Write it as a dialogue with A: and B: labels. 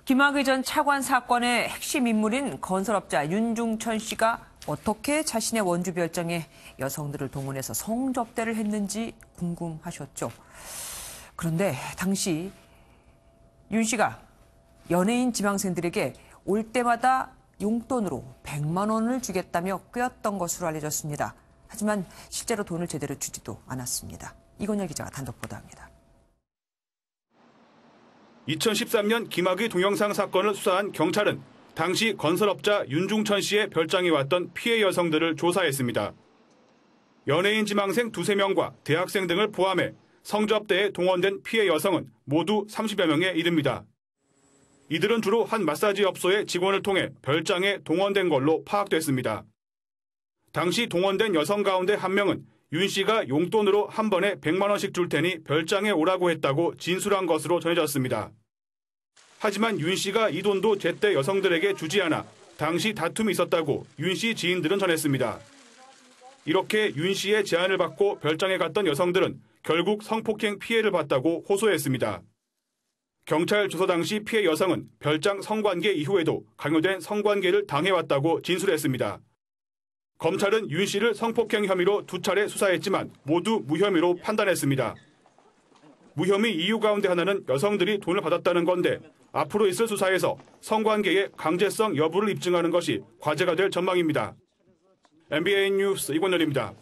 A: 김학의 전 차관 사건의 핵심 인물인 건설업자 윤중천 씨가 어떻게 자신의 원주 별장에 여성들을 동원해서 성접대를 했는지 궁금하셨죠. 그런데 당시 윤 씨가 연예인 지망생들에게 올 때마다 용돈으로 100만 원을 주겠다며 꾀었던 것으로 알려졌습니다. 하지만 실제로 돈을 제대로 주지도 않았습니다. 이건열 기자가 단독 보도합니다.
B: 2013년 김학의 동영상 사건을 수사한 경찰은 당시 건설업자 윤중천 씨의 별장에 왔던 피해 여성들을 조사했습니다. 연예인 지망생 2~3명과 대학생 등을 포함해 성접대에 동원된 피해 여성은 모두 30여 명에 이릅니다. 이들은 주로 한 마사지 업소의 직원을 통해 별장에 동원된 걸로 파악됐습니다. 당시 동원된 여성 가운데 한 명은 윤 씨가 용돈으로 한 번에 100만 원씩 줄 테니 별장에 오라고 했다고 진술한 것으로 전해졌습니다. 하지만 윤 씨가 이 돈도 제때 여성들에게 주지 않아 당시 다툼이 있었다고 윤 씨 지인들은 전했습니다. 이렇게 윤 씨의 제안을 받고 별장에 갔던 여성들은 결국 성폭행 피해를 봤다고 호소했습니다. 경찰 조사 당시 피해 여성은 별장 성관계 이후에도 강요된 성관계를 당해왔다고 진술했습니다. 검찰은 윤 씨를 성폭행 혐의로 2차례 수사했지만 모두 무혐의로 판단했습니다. 무혐의 이유 가운데 하나는 여성들이 돈을 받았다는 건데 앞으로 있을 수사에서 성관계의 강제성 여부를 입증하는 것이 과제가 될 전망입니다. MBN 뉴스 이권열입니다.